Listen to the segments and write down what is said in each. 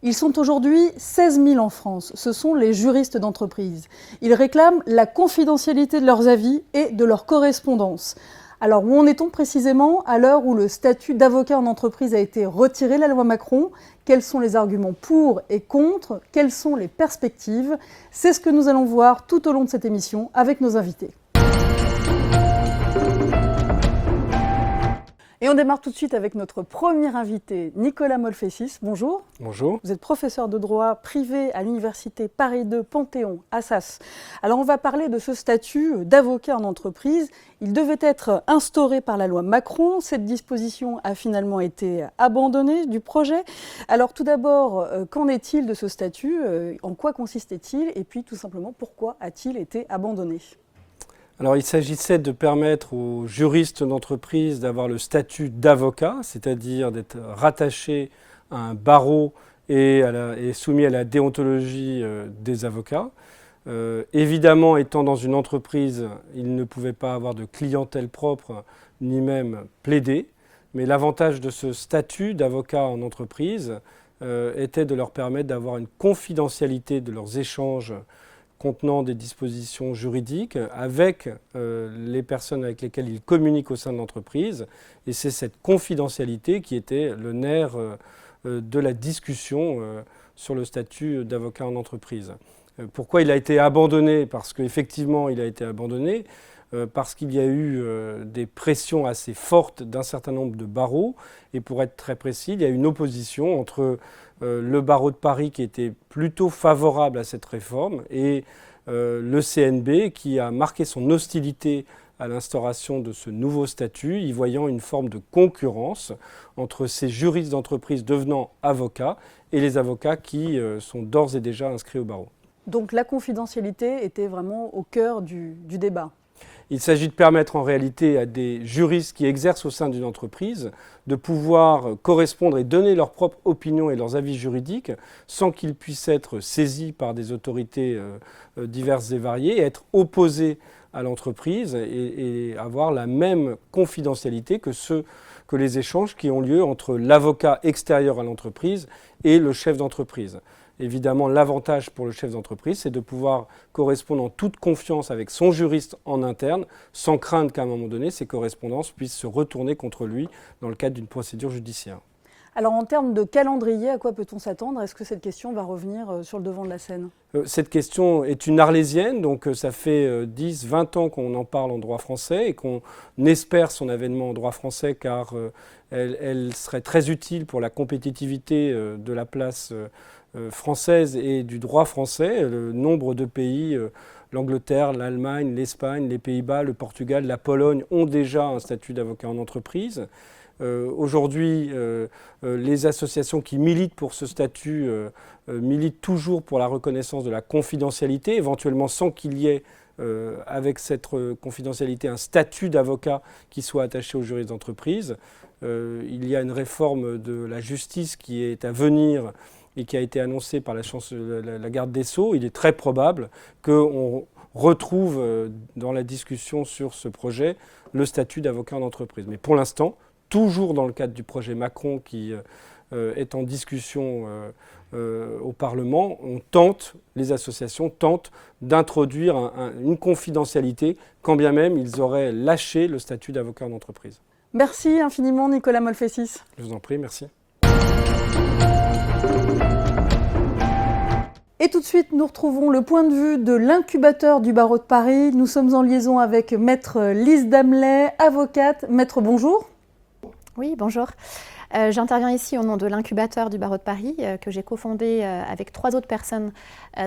Ils sont aujourd'hui 16 000 en France. Ce sont les juristes d'entreprise. Ils réclament la confidentialité de leurs avis et de leur correspondance. Alors, où en est-on précisément à l'heure où le statut d'avocat en entreprise a été retiré de la loi Macron? Quels sont les arguments pour et contre? Quelles sont les perspectives? C'est ce que nous allons voir tout au long de cette émission avec nos invités. Et on démarre tout de suite avec notre premier invité, Nicolas Molfessis. Bonjour. Bonjour. Vous êtes professeur de droit privé à l'université Paris II Panthéon, Assas. Alors on va parler de ce statut d'avocat en entreprise. Il devait être instauré par la loi Macron. Cette disposition a finalement été abandonnée du projet. Alors tout d'abord, qu'en est-il de ce statut? En quoi consistait-il? Et puis tout simplement, pourquoi a-t-il été abandonné? Alors, il s'agissait de permettre aux juristes d'entreprise d'avoir le statut d'avocat, c'est-à-dire d'être rattaché à un barreau et soumis à la déontologie des avocats. Évidemment, étant dans une entreprise, ils ne pouvaient pas avoir de clientèle propre, ni même plaider. Mais l'avantage de ce statut d'avocat en entreprise était de leur permettre d'avoir une confidentialité de leurs échanges contenant des dispositions juridiques avec les personnes avec lesquelles ils communiquent au sein de l'entreprise. Et c'est cette confidentialité qui était le nerf de la discussion sur le statut d'avocat en entreprise. Pourquoi il a été abandonné? Parce qu'effectivement, il a été abandonné parce qu'il y a eu des pressions assez fortes d'un certain nombre de barreaux. Et pour être très précis, il y a une opposition entre le barreau de Paris qui était plutôt favorable à cette réforme et le CNB qui a marqué son hostilité à l'instauration de ce nouveau statut, y voyant une forme de concurrence entre ces juristes d'entreprise devenant avocats et les avocats qui sont d'ores et déjà inscrits au barreau. Donc la confidentialité était vraiment au cœur du débat. Il s'agit de permettre en réalité à des juristes qui exercent au sein d'une entreprise de pouvoir correspondre et donner leur propre opinion et leurs avis juridiques sans qu'ils puissent être saisis par des autorités diverses et variées, et être opposés à l'entreprise et avoir la même confidentialité que les échanges qui ont lieu entre l'avocat extérieur à l'entreprise et le chef d'entreprise. Évidemment, l'avantage pour le chef d'entreprise, c'est de pouvoir correspondre en toute confiance avec son juriste en interne, sans craindre qu'à un moment donné, ces correspondances puissent se retourner contre lui dans le cadre d'une procédure judiciaire. Alors en termes de calendrier, à quoi peut-on s'attendre? Est-ce que cette question va revenir sur le devant de la scène? Cette question est une arlésienne, donc ça fait 10-20 ans qu'on en parle en droit français et qu'on espère son avènement en droit français car elle serait très utile pour la compétitivité de la place française et du droit français. Le nombre de pays, l'Angleterre, l'Allemagne, l'Espagne, les Pays-Bas, le Portugal, la Pologne ont déjà un statut d'avocat en entreprise. Aujourd'hui, les associations qui militent pour ce statut militent toujours pour la reconnaissance de la confidentialité, éventuellement sans qu'il y ait avec cette confidentialité un statut d'avocat qui soit attaché aux juristes d'entreprise. Il y a une réforme de la justice qui est à venir et qui a été annoncé par la garde des Sceaux. Il est très probable qu'on retrouve dans la discussion sur ce projet le statut d'avocat en entreprise. Mais pour l'instant, toujours dans le cadre du projet Macron qui est en discussion au Parlement, les associations tentent d'introduire une confidentialité, quand bien même ils auraient lâché le statut d'avocat en entreprise. Merci infiniment Nicolas Molfessis. Je vous en prie, merci. Et tout de suite, nous retrouvons le point de vue de l'incubateur du barreau de Paris. Nous sommes en liaison avec Maître Lise Damelet, avocate. Maître, bonjour. Oui, bonjour. J'interviens ici au nom de l'incubateur du barreau de Paris que j'ai cofondé avec 3 autres personnes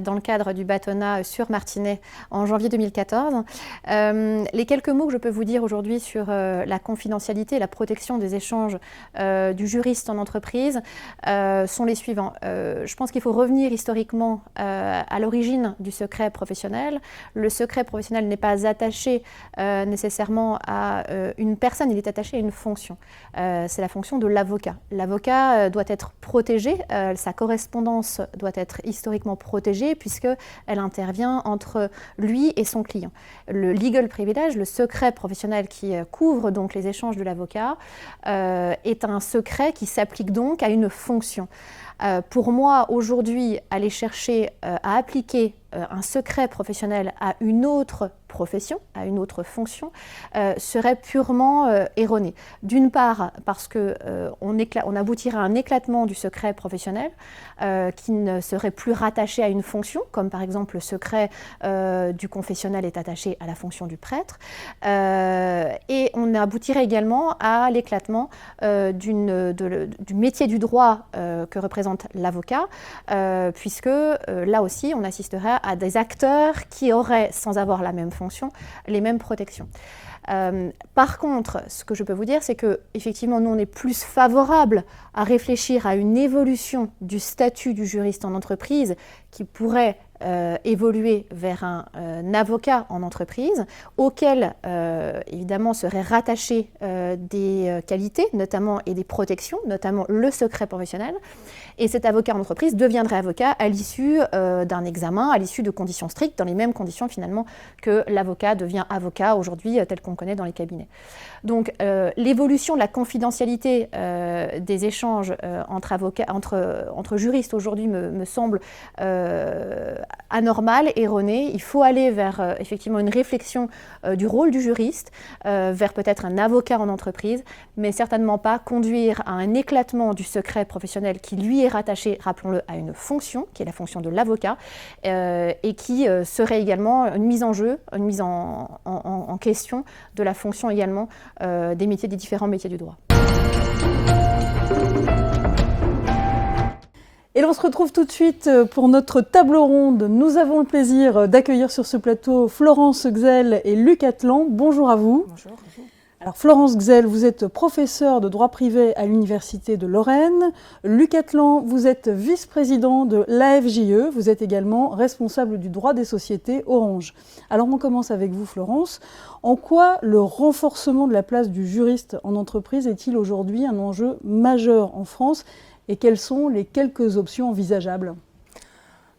dans le cadre du bâtonnat sur Martinet en janvier 2014. Les quelques mots que je peux vous dire aujourd'hui sur la confidentialité et la protection des échanges du juriste en entreprise sont les suivants. Je pense qu'il faut revenir historiquement à l'origine du secret professionnel. Le secret professionnel n'est pas attaché nécessairement à une personne, il est attaché à une fonction. C'est la fonction de l'avocat l'avocat. L'avocat doit être protégé, sa correspondance doit être historiquement protégée puisqu'elle intervient entre lui et son client. Le legal privilege, le secret professionnel qui couvre donc les échanges de l'avocat, est un secret qui s'applique donc à une fonction. Pour moi, aujourd'hui, aller chercher à appliquer un secret professionnel à une autre profession, à une autre fonction, serait purement erroné. D'une part, parce qu'on aboutirait à un éclatement du secret professionnel qui ne serait plus rattaché à une fonction, comme par exemple le secret du confessionnel est attaché à la fonction du prêtre, et on aboutirait également à l'éclatement du métier du droit que représente l'avocat, puisque là aussi on assisterait à des acteurs qui auraient, sans avoir la même fonction, les mêmes protections. Par contre, ce que je peux vous dire, c'est que effectivement, nous, on est plus favorable à réfléchir à une évolution du statut du juriste en entreprise qui pourrait évoluer vers un avocat en entreprise, auquel évidemment seraient rattachées des qualités, notamment et des protections, notamment le secret professionnel. Et cet avocat en entreprise deviendrait avocat à l'issue d'un examen, à l'issue de conditions strictes, dans les mêmes conditions finalement que l'avocat devient avocat aujourd'hui tel qu'on connaît dans les cabinets. Donc l'évolution de la confidentialité des échanges entre juristes aujourd'hui me semble anormale, erronée. Il faut aller vers effectivement une réflexion du rôle du juriste, vers peut-être un avocat en entreprise, mais certainement pas conduire à un éclatement du secret professionnel qui lui est rattaché, rappelons-le, à une fonction, qui est la fonction de l'avocat, et qui serait également une mise en jeu, une mise en question de la fonction également des différents métiers du droit. Et l'on se retrouve tout de suite pour notre table ronde. Nous avons le plaisir d'accueillir sur ce plateau Florence Gzell et Luc Atlan. Bonjour à vous. Bonjour. Alors Florence Gzell, vous êtes professeure de droit privé à l'Université de Lorraine. Luc Atlan, vous êtes vice-président de l'AFJE. Vous êtes également responsable du droit des sociétés Orange. Alors on commence avec vous Florence. En quoi le renforcement de la place du juriste en entreprise est-il aujourd'hui un enjeu majeur en France ? Et quelles sont les quelques options envisageables ?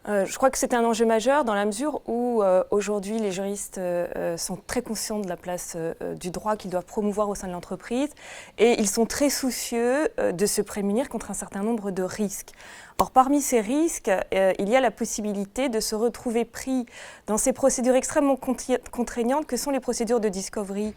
Je crois que c'est un enjeu majeur dans la mesure où aujourd'hui les juristes sont très conscients de la place du droit qu'ils doivent promouvoir au sein de l'entreprise et ils sont très soucieux de se prémunir contre un certain nombre de risques. Or, parmi ces risques, il y a la possibilité de se retrouver pris dans ces procédures extrêmement contraignantes que sont les procédures de discovery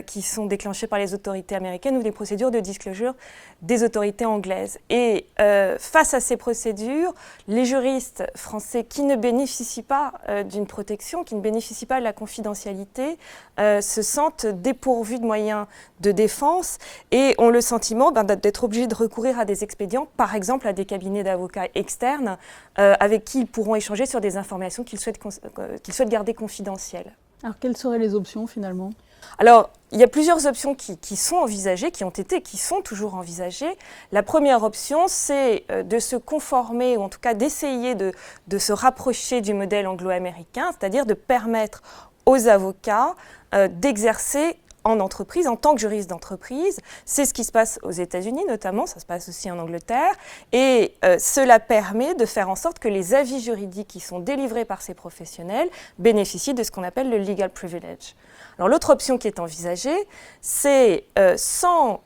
qui sont déclenchées par les autorités américaines ou les procédures de disclosure des autorités anglaises. Et face à ces procédures, les juristes français qui ne bénéficient pas d'une protection, qui ne bénéficient pas de la confidentialité, se sentent dépourvus de moyens de défense et ont le sentiment d'être obligés de recourir à des expédients, par exemple à des cabinets d'avocats externes avec qui ils pourront échanger sur des informations qu'ils souhaitent garder confidentielles. Alors quelles seraient les options finalement ? Alors, il y a plusieurs options qui sont envisagées, qui sont toujours envisagées. La première option, c'est de se conformer, ou en tout cas d'essayer de se rapprocher du modèle anglo-américain, c'est-à-dire de permettre aux avocats d'exercer en entreprise, en tant que juriste d'entreprise. C'est ce qui se passe aux États-Unis notamment, ça se passe aussi en Angleterre, et cela permet de faire en sorte que les avis juridiques qui sont délivrés par ces professionnels bénéficient de ce qu'on appelle le legal privilege. Alors l'autre option qui est envisagée, c'est sans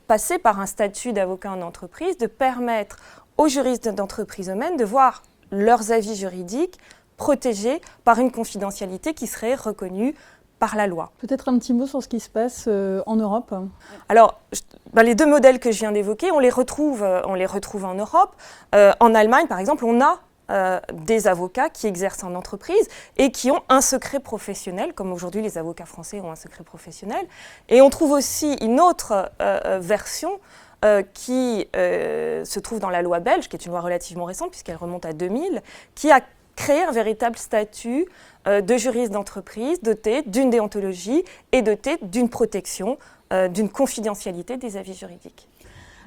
passer par un statut d'avocat en entreprise, de permettre aux juristes d'entreprise eux-mêmes de voir leurs avis juridiques protégés par une confidentialité qui serait reconnue par la loi. Peut-être un petit mot sur ce qui se passe en Europe. Alors, les deux modèles que je viens d'évoquer, on les retrouve en Europe. En Allemagne, par exemple, on a des avocats qui exercent en entreprise et qui ont un secret professionnel, comme aujourd'hui les avocats français ont un secret professionnel. Et on trouve aussi une autre version qui se trouve dans la loi belge, qui est une loi relativement récente puisqu'elle remonte à 2000, qui a créé un véritable statut de juriste d'entreprise doté d'une déontologie et doté d'une protection, d'une confidentialité des avis juridiques.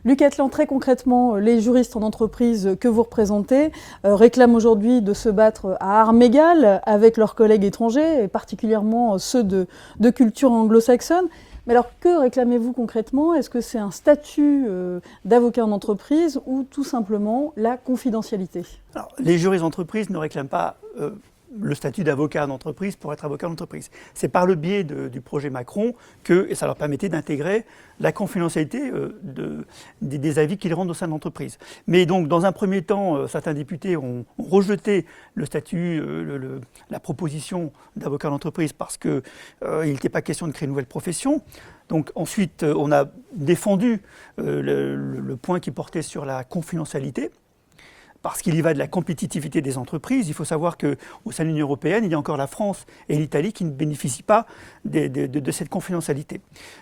Luc Atlan, très concrètement, les juristes en entreprise que vous représentez réclament aujourd'hui de se battre à armes égales avec leurs collègues étrangers, et particulièrement ceux de culture anglo-saxonne. Mais alors, que réclamez-vous concrètement? Est-ce que c'est un statut d'avocat en entreprise ou tout simplement la confidentialité? Alors, les juristes d'entreprise ne réclament pas le statut d'avocat en entreprise pour être avocat en entreprise. C'est par le biais du projet Macron que et ça leur permettait d'intégrer la confidentialité des avis qu'ils rendent au sein de l'entreprise. Mais donc, dans un premier temps, certains députés ont rejeté le statut, la proposition d'avocat en entreprise parce qu'il n'était pas question de créer une nouvelle profession. Donc ensuite, on a défendu le point qui portait sur la confidentialité, parce qu'il y va de la compétitivité des entreprises. Il faut savoir qu'au sein de l'Union européenne, il y a encore la France et l'Italie qui ne bénéficient pas de cette confidentialité.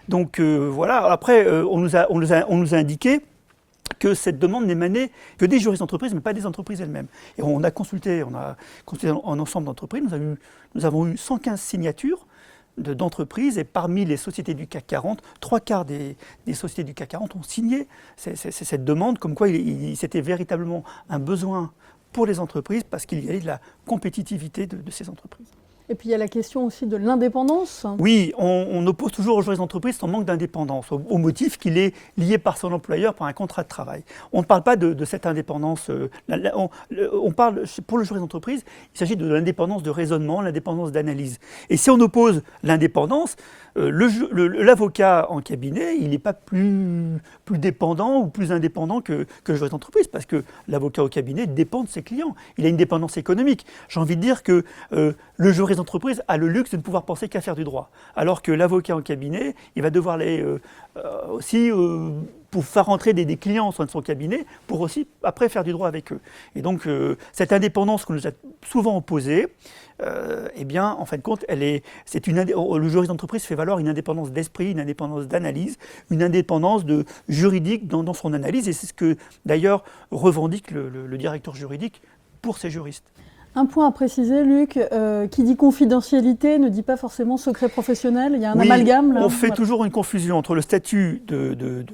Donc voilà, après, on nous a indiqué que cette demande n'émanait que des juristes d'entreprise, mais pas des entreprises elles-mêmes. Et on a consulté un ensemble d'entreprises, nous avons eu 115 signatures d'entreprises, et parmi les sociétés du CAC 40, 3/4 des sociétés du CAC 40 ont signé cette demande, comme quoi c'était véritablement un besoin pour les entreprises, parce qu'il y avait de la compétitivité de ces entreprises. Et puis il y a la question aussi de l'indépendance. Oui, on oppose toujours au juriste d'entreprise son manque d'indépendance, au motif qu'il est lié par son employeur par un contrat de travail. On ne parle pas de cette indépendance. On parle, pour le juriste d'entreprise, il s'agit de l'indépendance de raisonnement, l'indépendance d'analyse. Et si on oppose l'indépendance, l'avocat en cabinet, il n'est pas plus dépendant ou plus indépendant que le juriste d'entreprise, parce que l'avocat au cabinet dépend de ses clients. Il a une dépendance économique. J'ai envie de dire que le juriste d'entreprise a le luxe de ne pouvoir penser qu'à faire du droit, alors que l'avocat en cabinet, il va devoir aller aussi pour faire rentrer des clients au sein de son cabinet, pour aussi après faire du droit avec eux. Et donc cette indépendance qu'on nous a souvent opposée, eh bien, en fin de compte, le juriste d'entreprise fait valoir une indépendance d'esprit, une indépendance d'analyse, une indépendance juridique dans son analyse, et c'est ce que d'ailleurs revendique le directeur juridique pour ses juristes. Un point à préciser, Luc, qui dit confidentialité ne dit pas forcément secret professionnel. Il y a un amalgame là. On fait toujours une confusion entre le statut de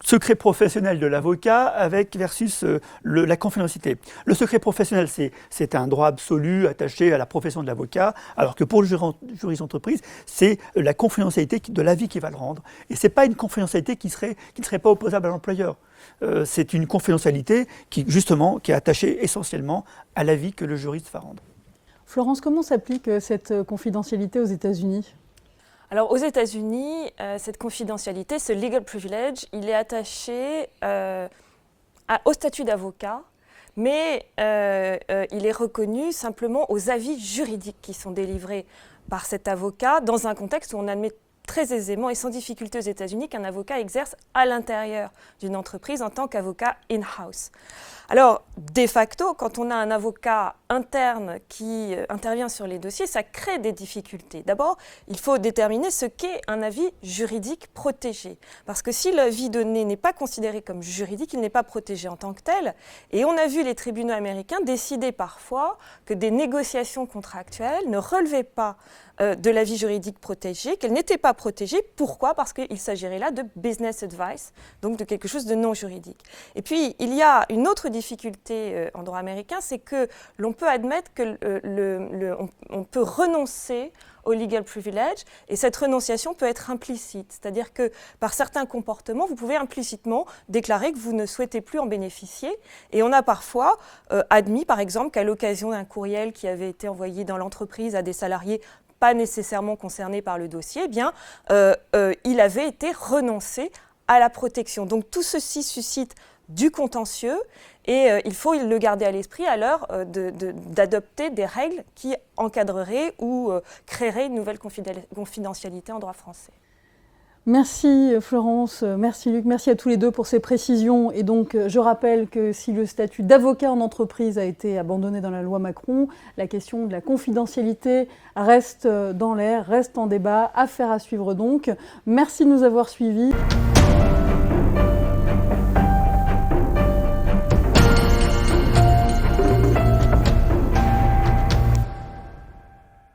secret professionnel de l'avocat versus la confidentialité. Le secret professionnel, c'est un droit absolu attaché à la profession de l'avocat, alors que pour le juriste d'entreprise, c'est la confidentialité de l'avis qui va le rendre. Et ce n'est pas une confidentialité qui ne serait pas opposable à l'employeur. C'est une confidentialité qui est attachée essentiellement à l'avis que le juriste va rendre. Florence, comment s'applique cette confidentialité aux États-Unis ? Alors aux États-Unis, cette confidentialité, ce legal privilege, il est attaché au statut d'avocat, mais il est reconnu simplement aux avis juridiques qui sont délivrés par cet avocat dans un contexte où on admet très aisément et sans difficulté aux États-Unis qu'un avocat exerce à l'intérieur d'une entreprise en tant qu'avocat in-house. Alors, de facto, quand on a un avocat interne qui intervient sur les dossiers, ça crée des difficultés. D'abord, il faut déterminer ce qu'est un avis juridique protégé. Parce que si l'avis donné n'est pas considéré comme juridique, il n'est pas protégé en tant que tel. Et on a vu les tribunaux américains décider parfois que des négociations contractuelles ne relevaient pas de l'avis juridique protégé, qu'elles n'étaient pas protégées. Pourquoi ? Parce qu'il s'agirait là de business advice, donc de quelque chose de non juridique. Et puis, il y a une autre difficulté en droit américain, c'est que l'on peut admettre que on peut renoncer au legal privilege, et cette renonciation peut être implicite. C'est-à-dire que par certains comportements, vous pouvez implicitement déclarer que vous ne souhaitez plus en bénéficier. Et on a parfois admis, par exemple, qu'à l'occasion d'un courriel qui avait été envoyé dans l'entreprise à des salariés pas nécessairement concernés par le dossier, eh bien, il avait été renoncé à la protection. Donc tout ceci suscite du contentieux et il faut le garder à l'esprit à l'heure d'adopter des règles qui encadreraient ou créeraient une nouvelle confidentialité en droit français. Merci Florence, merci Luc, merci à tous les deux pour ces précisions. Et donc je rappelle que si le statut d'avocat en entreprise a été abandonné dans la loi Macron, la question de la confidentialité reste dans l'air, reste en débat, affaire à suivre donc. Merci de nous avoir suivis.